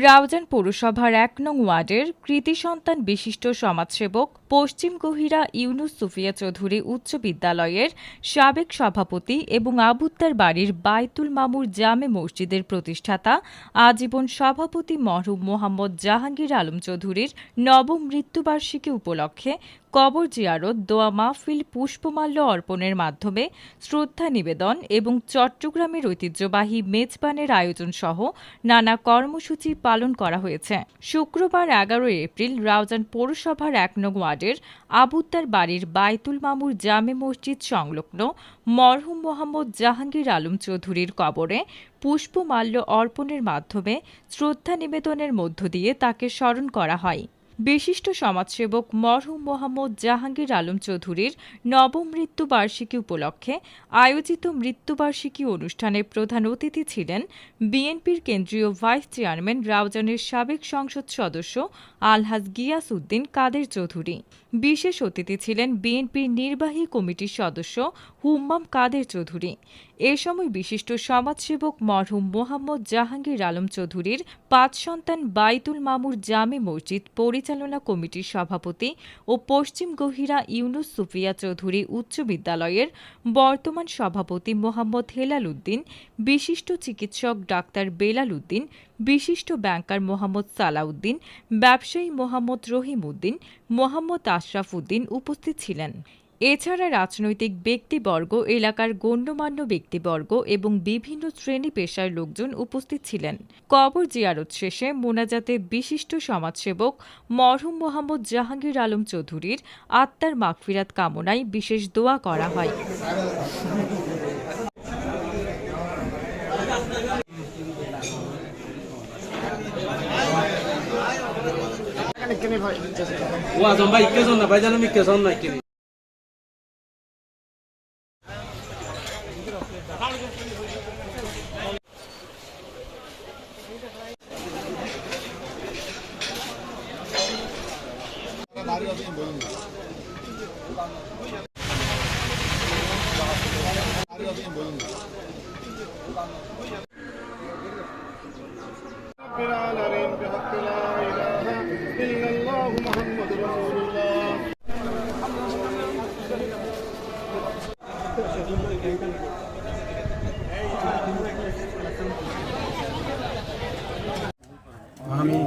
রাউজান পৌরসভার ১ নং ওয়ার্ডের কৃতি সন্তান বিশিষ্ট সমাজসেবক পশ্চিম গহিরা ইউনুস সুফিয়া চৌধুরী উচ্চ বিদ্যালয়ের সাবেক সভাপতি এবং আবুত্তার বাড়ির বায়তুল মামুর জামে মসজিদের প্রতিষ্ঠাতা আজীবন সভাপতি মরহুম মোহাম্মদ জাহাঙ্গীর আলম চৌধুরীর নবম মৃত্যুবার্ষিকী উপলক্ষে কবর জিয়ারত, দোয়া মাহফিল, পুষ্পমাল্য অর্পণের মাধ্যমে শ্রদ্ধা নিবেদন এবং চট্টগ্রামের ঐতিহ্যবাহী মেজবানের আয়োজন সহ নানা কর্মসূচি পালন করা হয়েছে। শুক্রবার ১১ এপ্রিল রাউজান পৌরসভার ১ নং ওয়ার্ডের আবুত্তার বাড়ির বায়তুল মামুর জামে মসজিদ সংলগ্ন মরহুম মোহাম্মদ জাহাঙ্গীর আলম চৌধুরীর কবরে পুষ্পমাল্য অর্পণের মাধ্যমে শ্রদ্ধা নিবেদনের মধ্য দিয়ে তাকে স্মরণ করা হয়। বিশিষ্ট সমাজসেবক মরহুম মোহাম্মদ জাহাঙ্গীর আলম চৌধুরীর নবম মৃত্যুবার্ষিকী উপলক্ষে আয়োজিত মৃত্যুবার্ষিকী অনুষ্ঠানে প্রধান অতিথি ছিলেন বিএনপির কেন্দ্রীয় ভাইস চেয়ারম্যান রাউজানের সাবেক সংসদ সদস্য আলহাজ গিয়াস উদ্দিন কাদের চৌধুরী। বিশেষ অতিথি ছিলেন বিএনপির নির্বাহী কমিটির সদস্য হুম্মাম কাদের চৌধুরী। এ সময় বিশিষ্ট সমাজসেবক মরহুম মোহাম্মদ জাহাঙ্গীর আলম চৌধুরীর ৫ সন্তান বায়তুল মামুর জামে মসজিদ পরিচালনা কমিটির সভাপতি ও পশ্চিম গহিরা ইউনুস সুফিয়া চৌধুরী উচ্চ বিদ্যালয়ের বর্তমান সভাপতি মোহাম্মদ হেলাল উদ্দিন, বিশিষ্ট চিকিৎসক ডাক্তার বেলাল উদ্দিন, বিশিষ্ট ব্যাংকার মোহাম্মদ সালাউদ্দিন, ব্যবসায়ী মোহাম্মদ রহিম উদ্দিন, মোহাম্মদ আশরাফ উদ্দিন উপস্থিত ছিলেন। এছাড়া রাজনৈতিক ব্যক্তিবর্গ, এলাকার গণ্যমান্য ব্যক্তিবর্গ এবং বিভিন্ন শ্রেণী পেশার লোকজন উপস্থিত ছিলেন। কবর জিয়ারত শেষে মোনাজাতে বিশিষ্ট সমাজসেবক মরহুম মোহাম্মদ জাহাঙ্গীর আলম চৌধুরীর আত্মার মাগফিরাত কামনায় বিশেষ দোয়া করা হয়। আমিন।